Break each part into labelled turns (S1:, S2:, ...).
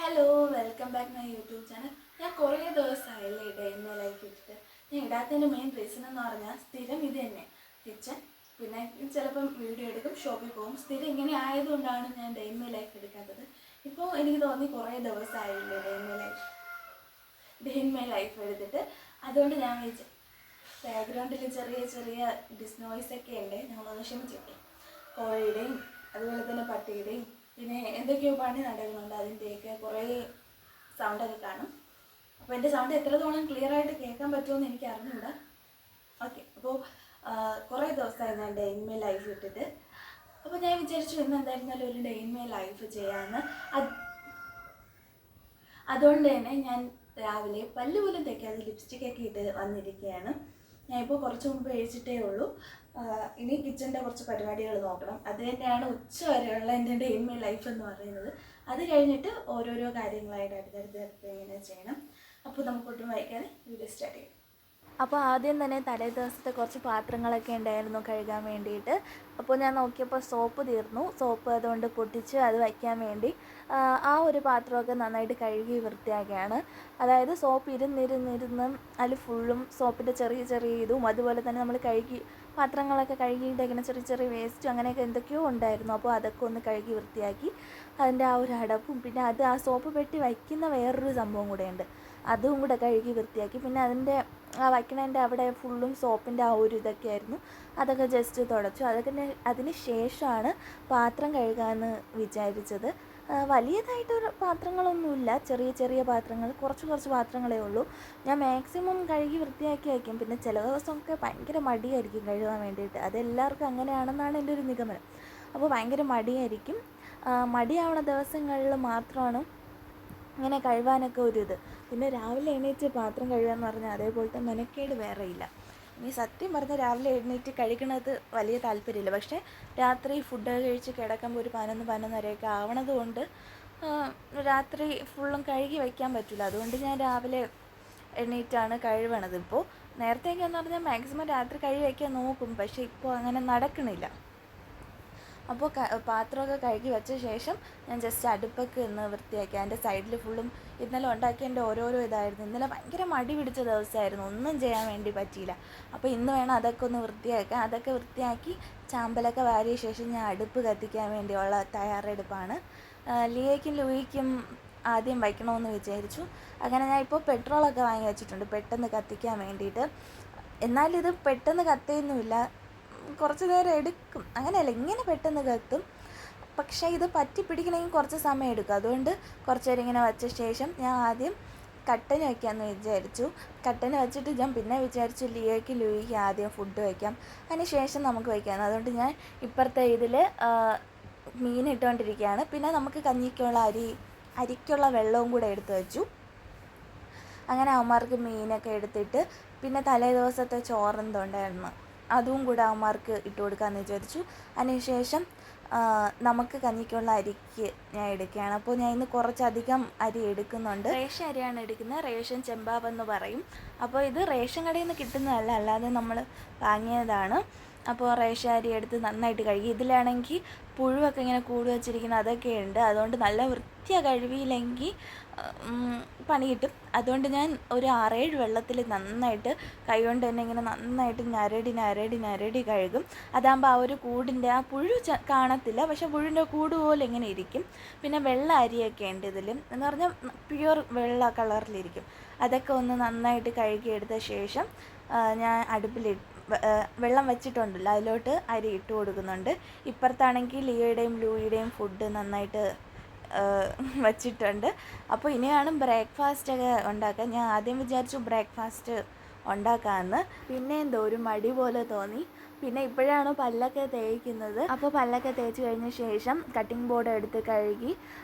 S1: Hello, welcome back my YouTube channel. ഞാൻ കുറേ ദിവസമായില്ലേ day in my life ഇട്ടിട്ട്. ഞാൻ ഇടാത്തതിൻ്റെ മെയിൻ റീസൺ എന്ന് പറഞ്ഞാൽ സ്ഥിരം ഇത് തന്നെ കിച്ചൺ. പിന്നെ ചിലപ്പം വീഡിയോ എടുക്കും, ഷോപ്പിൽ പോകും. സ്ഥിരം ഇങ്ങനെ ആയതുകൊണ്ടാണ് ഞാൻ ഡേ ഇൻ മൈ ലൈഫ് എടുക്കാത്തത്. ഇപ്പോൾ എനിക്ക് തോന്നി കുറേ ദിവസമായില്ലേ ഡേ ഇൻ മൈ ലൈഫ് എടുത്തിട്ട്. അതുകൊണ്ട് ഞാൻ വിചാരിച്ചു ബാക്ക്ഗ്രൗണ്ടിൽ ചെറിയ ചെറിയ ഡിസ്നോയ്സൊക്കെ ഉണ്ട്, ഞങ്ങളൊന്ന് ക്ഷമിച്ചിട്ടേ. കോഴിയുടെയും അതുപോലെ തന്നെ പട്ടിയുടെയും പിന്നെ എന്തൊക്കെയോ പണി നടക്കുന്നുണ്ട്, അതിൻ്റെയൊക്കെ കുറേ സൗണ്ടൊക്കെ കാണും. അപ്പോൾ എൻ്റെ സൗണ്ട് എത്രത്തോളം ക്ലിയർ ആയിട്ട് കേൾക്കാൻ പറ്റുമെന്ന് എനിക്ക് അറിഞ്ഞൂടാ. ഓക്കെ, അപ്പോൾ കുറേ ദിവസമായി ഞാൻ ഡേ ഇൻ മൈ ലൈഫ് ഇട്ടിട്ട്. അപ്പോൾ ഞാൻ വിചാരിച്ചു ഇന്ന് എന്തായിരുന്നാലും ഒരു ഡേ ഇൻ മൈ ലൈഫ് ചെയ്യാമെന്ന്. അതുകൊണ്ട് തന്നെ ഞാൻ രാവിലെ പല്ല് പോലും തേക്കാതെ ലിപ്സ്റ്റിക്കൊക്കെ ഇട്ട് വന്നിരിക്കുകയാണ്. ഞാനിപ്പോൾ കുറച്ച് മുമ്പ് കഴിച്ചിട്ടേ ഉള്ളൂ. ഇനി കിച്ചൻ്റെ കുറച്ച് പരിപാടികൾ നോക്കണം. അത് തന്നെയാണ് ഉച്ച വരെയുള്ള എൻ്റെ ഡേ ഇൻ മൈ ലൈഫ് എന്ന് പറയുന്നത്. അത് കഴിഞ്ഞിട്ട് ഓരോരോ കാര്യങ്ങളായിട്ട് അടുത്തടുത്ത് ഇങ്ങനെ ചെയ്യണം. അപ്പോൾ നമുക്കൊട്ടും വൈകാതെ വീഡിയോ സ്റ്റാർട്ട് ചെയ്യാം. അപ്പോൾ ആദ്യം തന്നെ തലേ ദിവസത്തെ കുറച്ച് പാത്രങ്ങളൊക്കെ ഉണ്ടായിരുന്നു കഴുകാൻ വേണ്ടിയിട്ട്. അപ്പോൾ ഞാൻ നോക്കിയപ്പോൾ സോപ്പ് തീർന്നു. സോപ്പ് അതുകൊണ്ട് പൊട്ടിച്ച് അത് വയ്ക്കാൻ വേണ്ടി ആ ഒരു പാത്രമൊക്കെ നന്നായിട്ട് കഴുകി വൃത്തിയാക്കിയാണ്. അതായത് സോപ്പ് ഇരുന്നിരുന്ന് അതിൽ ഫുള്ളും സോപ്പിൻ്റെ ചെറിയ ചെറിയ ഇതും അതുപോലെ തന്നെ നമ്മൾ പാത്രങ്ങളൊക്കെ കഴുകിയിട്ടേക്കുന്ന ചെറിയ ചെറിയ വേസ്റ്റും അങ്ങനെയൊക്കെ എന്തൊക്കെയോ ഉണ്ടായിരുന്നു. അപ്പോൾ അതൊക്കെ ഒന്ന് കഴുകി വൃത്തിയാക്കി അതിൻ്റെ ആ ഒരു അടപ്പും പിന്നെ ആ സോപ്പ് പെട്ടി വയ്ക്കുന്ന വേറൊരു സംഭവം കൂടെയുണ്ട്, അതും കൂടെ കഴുകി വൃത്തിയാക്കി. പിന്നെ അതിൻ്റെ വയ്ക്കണതിൻ്റെ അവിടെ ഫുള്ളും സോപ്പിൻ്റെ ആ ഒരു ഇതൊക്കെ ആയിരുന്നു, അതൊക്കെ ജസ്റ്റ് തുടച്ചു. അതിന് ശേഷമാണ് പാത്രം കഴുകാമെന്ന് വിചാരിച്ചത്. വലിയതായിട്ടൊരു പാത്രങ്ങളൊന്നുമില്ല, ചെറിയ ചെറിയ പാത്രങ്ങൾ, കുറച്ച് പാത്രങ്ങളേ ഉള്ളൂ. ഞാൻ മാക്സിമം കഴുകി വൃത്തിയാക്കി വയ്ക്കും. പിന്നെ ചില ദിവസമൊക്കെ ഭയങ്കര മടിയായിരിക്കും കഴുകാൻ വേണ്ടിയിട്ട്. അതെല്ലാവർക്കും അങ്ങനെയാണെന്നാണ് എൻ്റെ ഒരു നിഗമനം. അപ്പോൾ ഭയങ്കര മടിയായിരിക്കും. മടിയാവണ ദിവസങ്ങളിൽ മാത്രമാണ് ഇങ്ങനെ കഴുകാനൊക്കെ ഒരിത്. പിന്നെ രാവിലെ എണീറ്റ് പാത്രം കഴുകാന്ന് പറഞ്ഞാൽ അതേപോലത്തെ മെനക്കേട് വേറെ ഇല്ല. ഇനി സത്യം പറഞ്ഞാൽ രാവിലെ എണീറ്റ് കഴിക്കണത് വലിയ താല്പര്യമില്ല. പക്ഷേ രാത്രി ഫുഡ് കഴിച്ച് കിടക്കുമ്പോൾ ഒരു 11-11:30 ആവണത് കൊണ്ട് രാത്രി ഫുള്ളും കഴുകി വയ്ക്കാൻ പറ്റില്ല. അതുകൊണ്ട് ഞാൻ രാവിലെ എണീറ്റാണ് കഴുകണത്. ഇപ്പോൾ നേരത്തെയൊക്കെ എന്ന് പറഞ്ഞാൽ മാക്സിമം രാത്രി കഴുകി വയ്ക്കാൻ നോക്കും, പക്ഷേ ഇപ്പോൾ അങ്ങനെ നടക്കണില്ല. അപ്പോൾ പാത്രമൊക്കെ കഴുകി വെച്ച ശേഷം ഞാൻ ജസ്റ്റ് അടുപ്പൊക്കെ ഒന്ന് വൃത്തിയാക്കി. അതിൻ്റെ സൈഡിൽ ഫുള്ളും ഇന്നലെ ഉണ്ടാക്കിയതിൻ്റെ ഓരോരോ ഇതായിരുന്നു. ഇന്നലെ ഭയങ്കര മടി പിടിച്ച ദിവസമായിരുന്നു, ഒന്നും ചെയ്യാൻ വേണ്ടി പറ്റിയില്ല. അപ്പോൾ ഇന്ന് വേണം അതൊക്കെ ഒന്ന് വൃത്തിയാക്കാൻ. അതൊക്കെ വൃത്തിയാക്കി ചാമ്പലൊക്കെ വാരിയ ശേഷം ഞാൻ അടുപ്പ് കത്തിക്കാൻ വേണ്ടിയുള്ള തയ്യാറെടുപ്പാണ്. ലിയയ്ക്കും ലൂയിക്കും ആദ്യം വയ്ക്കണമെന്ന് വിചാരിച്ചു. അങ്ങനെ ഞാൻ ഇപ്പോൾ പെട്രോളൊക്കെ വാങ്ങി വെച്ചിട്ടുണ്ട് പെട്ടെന്ന് കത്തിക്കാൻ വേണ്ടിയിട്ട്. എന്നാലിത് പെട്ടെന്ന് കത്തിയൊന്നുമില്ല, കുറച്ച് നേരം എടുക്കും. അങ്ങനെയല്ല, ഇങ്ങനെ പെട്ടെന്ന് കത്തും. പക്ഷേ ഇത് പറ്റി പിടിക്കണമെങ്കിൽ കുറച്ച് സമയം എടുക്കും. അതുകൊണ്ട് കുറച്ച് നേരം ഇങ്ങനെ വച്ച ശേഷം ഞാൻ ആദ്യം കട്ടന് വയ്ക്കാമെന്ന് വിചാരിച്ചു. കട്ടന് വെച്ചിട്ട് ഞാൻ പിന്നെ വിചാരിച്ചു ലൂയിക്ക് ആദ്യം ഫുഡ് വയ്ക്കാം, അതിന് ശേഷം നമുക്ക് വയ്ക്കാം. അതുകൊണ്ട് ഞാൻ ഇപ്പുറത്തെ ഇതിൽ മീൻ ഇട്ടുകൊണ്ടിരിക്കുകയാണ്. പിന്നെ നമുക്ക് കഞ്ഞിക്കുള്ള അരിക്കുള്ള വെള്ളവും കൂടെ എടുത്ത് വെച്ചു. അങ്ങനെ അവന്മാർക്ക് മീനൊക്കെ എടുത്തിട്ട് പിന്നെ തലേ ദിവസത്തെ ചോറെന്തുണ്ടായിരുന്നു അതും കൂടെ അവന്മാർക്ക് ഇട്ട് കൊടുക്കാമെന്ന് വിചാരിച്ചു. അതിനുശേഷം നമുക്ക് കഞ്ഞിക്കുള്ള അരിക്ക് ഞാൻ എടുക്കുകയാണ്. അപ്പോൾ ഞാൻ ഇന്ന് കുറച്ചധികം അരി എടുക്കുന്നുണ്ട്. റേഷൻ അരിയാണ് എടുക്കുന്നത്, റേഷൻ ചെമ്പാവെന്ന് പറയും. അപ്പോൾ ഇത് റേഷൻ കടയിൽ നിന്ന് കിട്ടുന്നതല്ല, അല്ലാതെ നമ്മൾ വാങ്ങിയതാണ്. അപ്പോൾ റേഷൻ അരി എടുത്ത് നന്നായിട്ട് കഴുകി. ഇതിലാണെങ്കിൽ പുഴുവൊക്കെ ഇങ്ങനെ കൂടി വെച്ചിരിക്കുന്നത് അതൊക്കെ ഉണ്ട്. അതുകൊണ്ട് നല്ല വൃത്തിയാണ്, കഴുകിയില്ലെങ്കിൽ പണി കിട്ടും. അതുകൊണ്ട് ഞാൻ ഒരു 6-7 വെള്ളത്തിൽ നന്നായിട്ട് കൈകൊണ്ട് തന്നെ ഇങ്ങനെ നന്നായിട്ട് ഞരടി കഴുകും. അതാകുമ്പോൾ ആ ഒരു കൂടിൻ്റെ ആ പുഴു കാണത്തില്ല, പക്ഷേ പുഴുവിൻ്റെ കൂട് പോലെ ഇങ്ങനെ ഇരിക്കും. പിന്നെ വെള്ള അരിയൊക്കെ ഉണ്ട് ഇതിൽ, എന്ന് പറഞ്ഞാൽ പ്യുവർ വെള്ള കളറിലിരിക്കും. അതൊക്കെ ഒന്ന് നന്നായിട്ട് കഴുകിയെടുത്ത ശേഷം ഞാൻ വെള്ളം വെച്ചിട്ടുണ്ടല്ലോ അതിലോട്ട് അരി ഇട്ട് കൊടുക്കുന്നുണ്ട്. ഇപ്പുറത്താണെങ്കിൽ ലിയയുടെയും ലൂയിയുടെയും ഫുഡ് നന്നായിട്ട് വച്ചിട്ടുണ്ട്. അപ്പോൾ ഇനിയാണ് ബ്രേക്ക്ഫാസ്റ്റൊക്കെ ഉണ്ടാക്കാൻ. ഞാൻ ആദ്യം വിചാരിച്ചു ബ്രേക്ക്ഫാസ്റ്റ് ഉണ്ടാക്കാമെന്ന്, പിന്നെ എന്തോ ഒരു മടി പോലെ തോന്നി. പിന്നെ ഇപ്പോഴാണ് പല്ലൊക്കെ തേക്കുന്നത്. അപ്പോൾ പല്ലൊക്കെ തേച്ച് കഴിഞ്ഞ ശേഷം കട്ടിംഗ് ബോർഡ് എടുത്ത് കഴുകി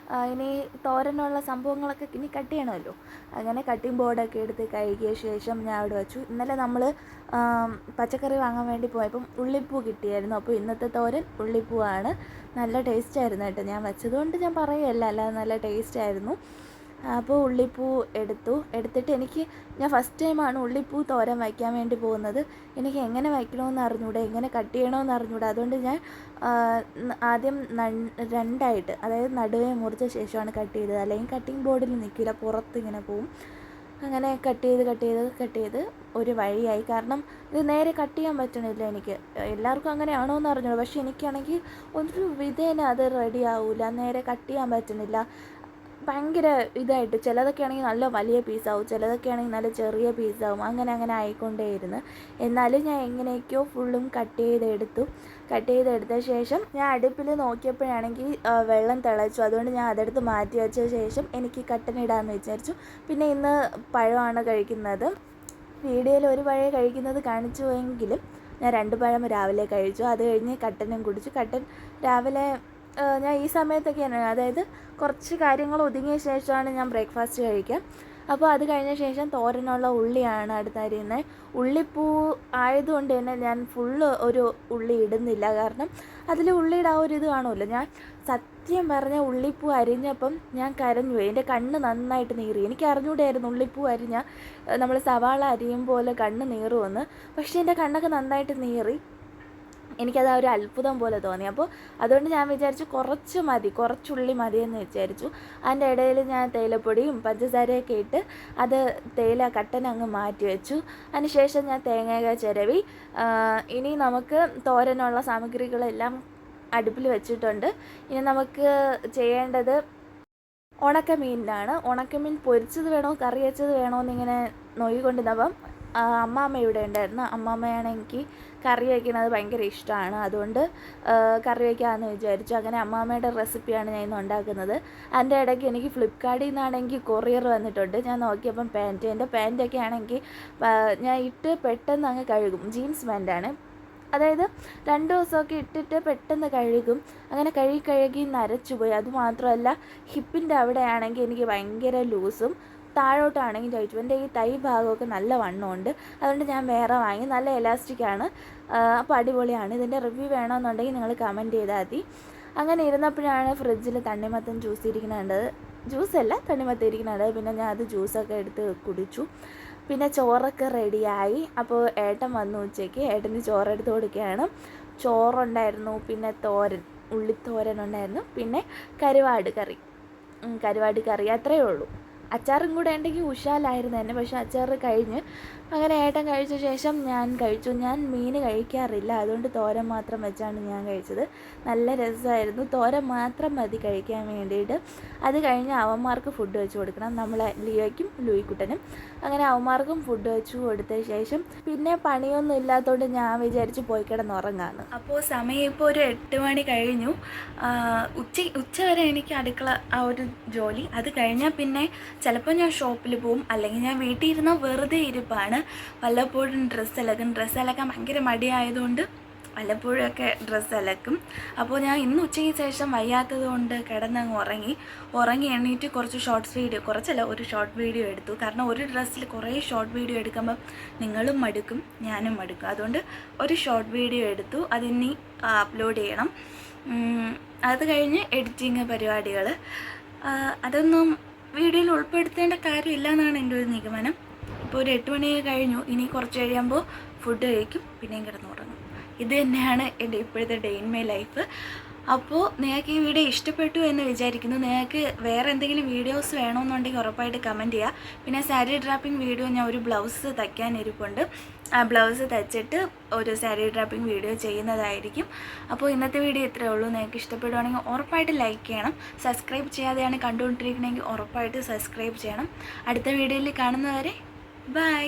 S1: ഇനി തോരനുള്ള സംഭവങ്ങളൊക്കെ ഇനി കട്ട് ചെയ്യണമല്ലോ. അങ്ങനെ കട്ടിംഗ് ബോർഡൊക്കെ എടുത്ത് കഴുകിയ ശേഷം ഞാൻ അവിടെ വെച്ചു. ഇന്നലെ നമ്മൾ പച്ചക്കറി വാങ്ങാൻ വേണ്ടി പോയപ്പം ഉള്ളിപ്പൂ കിട്ടിയായിരുന്നു. അപ്പോൾ ഇന്നത്തെ തോരൻ ഉള്ളിപ്പൂവാണ്. നല്ല ടേസ്റ്റായിരുന്നു കേട്ടോ. ഞാൻ വെച്ചതുകൊണ്ട് ഞാൻ പറയുകയല്ല, അല്ലാതെ നല്ല ടേസ്റ്റായിരുന്നു. അപ്പോൾ ഉള്ളിപ്പൂ എടുത്തിട്ട് ഞാൻ ഫസ്റ്റ് ടൈമാണ് ഉള്ളിപ്പൂ തോരൻ വയ്ക്കാൻ വേണ്ടി പോകുന്നത്. എനിക്ക് എങ്ങനെ വയ്ക്കണമെന്ന് അറിഞ്ഞൂടാ, എങ്ങനെ കട്ട് ചെയ്യണമെന്ന് അറിഞ്ഞൂടാ. അതുകൊണ്ട് ഞാൻ ആദ്യം രണ്ടായിട്ട്, അതായത് നടുവേ മുറിച്ച ശേഷമാണ് കട്ട് ചെയ്തത്. അല്ലെങ്കിൽ കട്ടിങ് ബോർഡിൽ നിൽക്കില്ല, പുറത്ത് ഇങ്ങനെ പോവും. അങ്ങനെ കട്ട് ചെയ്ത് ഒരു വഴിയായി. കാരണം ഇത് നേരെ കട്ട് ചെയ്യാൻ പറ്റണില്ല എനിക്ക്. എല്ലാവർക്കും അങ്ങനെയാണോ എന്ന് അറിഞ്ഞൂടാ, പക്ഷേ എനിക്കാണെങ്കിൽ ഒരു വിധേന അത് റെഡി ആവില്ല, നേരെ കട്ട് ചെയ്യാൻ പറ്റുന്നില്ല. ഭയങ്കര ഇതായിട്ട്, ചിലതൊക്കെ ആണെങ്കിൽ നല്ല വലിയ പീസാവും, ചിലതൊക്കെ ആണെങ്കിൽ നല്ല ചെറിയ പീസാവും, അങ്ങനെ ആയിക്കൊണ്ടേയിരുന്നു. എന്നാലും ഞാൻ എങ്ങനെയൊക്കെയോ ഫുള്ളും കട്ട് ചെയ്തെടുത്ത ശേഷം ഞാൻ അടുപ്പിൽ നോക്കിയപ്പോഴാണെങ്കിൽ വെള്ളം തിളച്ചു. അതുകൊണ്ട് ഞാൻ അതെടുത്ത് മാറ്റി വെച്ച ശേഷം എനിക്ക് കട്ടനിടാമെന്ന് വിചാരിച്ചു. പിന്നെ ഇന്ന് പഴമാണ് കഴിക്കുന്നത്. വീഡിയോയിൽ ഒരു പഴം കഴിക്കുന്നത് കാണിച്ചു പോയെങ്കിലും ഞാൻ 2 പഴം രാവിലെ കഴിച്ചു. അത് കഴിഞ്ഞ് കട്ടനും കുടിച്ചു. കട്ടൻ രാവിലെ ഞാൻ ഈ സമയത്തൊക്കെയാണ്, അതായത് കുറച്ച് കാര്യങ്ങൾ ഒതുങ്ങിയ ശേഷമാണ് ഞാൻ ബ്രേക്ക്ഫാസ്റ്റ് കഴിക്കുക. അപ്പോൾ അത് കഴിഞ്ഞ ശേഷം തോരനുള്ള ഉള്ളിയാണ് അടുത്തരിയുന്നത്. ഉള്ളിപ്പൂ ആയതുകൊണ്ട് തന്നെ ഞാൻ ഫുള്ള് ഒരു ഉള്ളി ഇടുന്നില്ല, കാരണം അതിൽ ഉള്ളിയുടെ ആ ഒരു ഇത് കാണുമല്ലോ. ഞാൻ സത്യം പറഞ്ഞ ഉള്ളിപ്പൂ അരിഞ്ഞപ്പം ഞാൻ കരഞ്ഞുപോയി, എൻ്റെ കണ്ണ് നന്നായിട്ട് നീറി. എനിക്ക് അറിഞ്ഞൂടായിരുന്നു ഉള്ളിപ്പൂ നമ്മൾ സവാള അരിയും പോലെ കണ്ണ് നീറുമെന്ന്. പക്ഷേ എൻ്റെ കണ്ണൊക്കെ നന്നായിട്ട് നീറി. എനിക്കത് ഒരു അത്ഭുതം പോലെ തോന്നി. അപ്പോൾ അതുകൊണ്ട് ഞാൻ വിചാരിച്ചു കുറച്ചുള്ളി മതിയെന്ന് വിചാരിച്ചു. അതിൻ്റെ ഇടയിൽ ഞാൻ തേയിലപ്പൊടിയും പഞ്ചസാരയൊക്കെ ഇട്ട് അത് കട്ടൻ അങ്ങ് മാറ്റി വെച്ചു. അതിനുശേഷം ഞാൻ തേങ്ങയൊക്കെ ചിരവി. ഇനി നമുക്ക് തോരനുള്ള സാമഗ്രികളെല്ലാം അടുപ്പിൽ വെച്ചിട്ടുണ്ട്. ഇനി നമുക്ക് ചെയ്യേണ്ടത് ഉണക്കമീനിലാണ്. ഉണക്കമീൻ പൊരിച്ചത് വേണോ കറി വെച്ചത് വേണോ എന്നിങ്ങനെ നോക്കിക്കൊണ്ടിരുന്നപ്പം അമ്മാമ്മ ഇവിടെ ഉണ്ടായിരുന്നു. അമ്മാമ്മയാണ് എനിക്ക് കറി വയ്ക്കുന്നത് ഭയങ്കര ഇഷ്ടമാണ്. അതുകൊണ്ട് കറി വയ്ക്കാമെന്ന് വിചാരിച്ചു. അങ്ങനെ അമ്മാമ്മയുടെ റെസിപ്പിയാണ് ഞാൻ ഇന്ന് ഉണ്ടാക്കുന്നത്. അതിൻ്റെ ഇടയ്ക്ക് എനിക്ക് ഫ്ലിപ്കാർട്ടിൽ നിന്നാണെങ്കിൽ കൊറിയർ വന്നിട്ടുണ്ട്. ഞാൻ നോക്കിയപ്പം എൻ്റെ പാൻറ്റൊക്കെ ആണെങ്കിൽ ഞാൻ ഇട്ട് പെട്ടെന്ന് അങ്ങ് കഴുകും. ജീൻസ് പാൻറ്റാണ്, അതായത് 2 ദിവസമൊക്കെ ഇട്ടിട്ട് പെട്ടെന്ന് കഴുകും. അങ്ങനെ കഴുകി നരച്ചുപോയി. അതുമാത്രമല്ല, ഹിപ്പിൻ്റെ അവിടെയാണെങ്കിൽ എനിക്ക് ഭയങ്കര ലൂസും, താഴോട്ടാണെങ്കിൽ ചോദിച്ചു. എൻ്റെ ഈ തൈ ഭാഗമൊക്കെ നല്ല വണ്ണമുണ്ട്. അതുകൊണ്ട് ഞാൻ വേറെ വാങ്ങി. നല്ല എലാസ്റ്റിക്കാണ്, അപ്പോൾ അടിപൊളിയാണ്. ഇതിൻ്റെ റിവ്യൂ വേണമെന്നുണ്ടെങ്കിൽ നിങ്ങൾ കമൻറ്റ് ചെയ്താൽ മതി. അങ്ങനെ ഇരുന്നപ്പോഴാണ് ഫ്രിഡ്ജിൽ തണ്ണിമത്തൻ ജ്യൂസല്ല തണ്ണിമത്തൻ ഇരിക്കുന്നുണ്ട്. പിന്നെ ഞാൻ അത് ജ്യൂസൊക്കെ എടുത്ത് കുടിച്ചു. പിന്നെ ചോറൊക്കെ റെഡിയായി. അപ്പോൾ ഏട്ടൻ വന്നു ഉച്ചയ്ക്ക്. ഏട്ടന് ചോറെടുത്ത് കൊടുക്കുകയാണ്. ചോറുണ്ടായിരുന്നു, പിന്നെ ഉള്ളിത്തോരൻ ഉണ്ടായിരുന്നു, പിന്നെ കരുവാട് കറി അത്രയേ ഉള്ളൂ. അച്ചാറും കൂടെ ഉണ്ടെങ്കിൽ ഉഷാലായിരുന്നു തന്നെ, പക്ഷേ അച്ചാർ കഴിഞ്ഞ്. അങ്ങനെ ഏട്ടൻ കഴിച്ച ശേഷം ഞാൻ കഴിച്ചു. ഞാൻ മീൻ കഴിക്കാറില്ല, അതുകൊണ്ട് തോരൻ മാത്രം വെച്ചാണ് ഞാൻ കഴിച്ചത്. നല്ല രസമായിരുന്നു. തോരൻ മാത്രം മതി കഴിക്കാൻ വേണ്ടിയിട്ട്. അത് കഴിഞ്ഞ് അവന്മാർക്ക് ഫുഡ് വെച്ച് കൊടുക്കണം, നമ്മളെ ലിയോയ്ക്കും ലൂയിക്കുട്ടനും. അങ്ങനെ അവന്മാർക്കും ഫുഡ് വെച്ച് കൊടുത്ത ശേഷം പിന്നെ പണിയൊന്നും ഇല്ലാത്തതുകൊണ്ട് ഞാൻ വിചാരിച്ച് പോയി കിടന്നുറങ്ങാമെന്ന്. അപ്പോൾ സമയം ഇപ്പോൾ ഒരു 8 മണി കഴിഞ്ഞു. ഉച്ച വരെ എനിക്ക് അടുക്കള ആ ഒരു ജോലി. അത് കഴിഞ്ഞാൽ പിന്നെ ചിലപ്പോൾ ഞാൻ ഷോപ്പിൽ പോവും, അല്ലെങ്കിൽ ഞാൻ വീട്ടിൽ ഇരുന്നാൽ വെറുതെ ഇരിപ്പാണ്. വല്ലപ്പോഴും ഡ്രസ്സ് അലക്കാൻ ഭയങ്കര മടിയായതുകൊണ്ട് വല്ലപ്പോഴൊക്കെ ഡ്രസ്സ് അലക്കും. അപ്പോൾ ഞാൻ ഇന്ന് ഉച്ചയ്ക്ക് ശേഷം വയ്യാത്തത് കൊണ്ട് കിടന്നങ്ങ് ഉറങ്ങി എണീറ്റ് ഒരു ഷോർട്ട് വീഡിയോ എടുത്തു. കാരണം ഒരു ഡ്രസ്സിൽ കുറേ ഷോർട്ട് വീഡിയോ എടുക്കുമ്പം നിങ്ങളും മടുക്കും, ഞാനും മടുക്കും. അതുകൊണ്ട് ഒരു ഷോർട്ട് വീഡിയോ എടുത്തു. അതിനി അപ്ലോഡ് ചെയ്യണം. അത് കഴിഞ്ഞ് എഡിറ്റിങ് പരിപാടികൾ, അതൊന്നും വീഡിയോയിൽ ഉൾപ്പെടുത്തേണ്ട കാര്യമില്ല എന്നാണ് എൻ്റെ ഒരു നിഗമനം. ഇപ്പോൾ ഒരു 8 മണി കഴിഞ്ഞു. ഇനി കുറച്ച് കഴിയുമ്പോൾ ഫുഡ് കഴിക്കും, പിന്നെയും കിടന്നുറങ്ങും. ഇത് തന്നെയാണ് എൻ്റെ ഇപ്പോഴത്തെ ഡേ ഇൻ മൈ ലൈഫ്. അപ്പോൾ നിങ്ങൾക്ക് ഈ വീഡിയോ ഇഷ്ടപ്പെട്ടു എന്ന് വിചാരിക്കുന്നു. നിങ്ങൾക്ക് വേറെ എന്തെങ്കിലും വീഡിയോസ് വേണമെന്നുണ്ടെങ്കിൽ ഉറപ്പായിട്ട് കമൻറ്റ് ചെയ്യുക. പിന്നെ സാരി ഡ്രാപ്പിംഗ് വീഡിയോ ഞാൻ ഒരു ബ്ലൗസ് തയ്ക്കാനിരിപ്പുണ്ട്. ആ ബ്ലൗസ് തയ്ച്ചിട്ട് ഒരു സാരി ഡ്രാപ്പിംഗ് വീഡിയോ ചെയ്യുന്നതായിരിക്കും. അപ്പോൾ ഇന്നത്തെ വീഡിയോ ഇത്രയേ ഉള്ളൂ. നിങ്ങൾക്ക് ഇഷ്ടപ്പെടുവാണെങ്കിൽ ഉറപ്പായിട്ട് ലൈക്ക് ചെയ്യണം. സബ്സ്ക്രൈബ് ചെയ്യാതെയാണ് കണ്ടുകൊണ്ടിരിക്കണമെങ്കിൽ ഉറപ്പായിട്ട് സബ്സ്ക്രൈബ് ചെയ്യണം. അടുത്ത വീഡിയോയിൽ കാണുന്നവരെ ബൈ.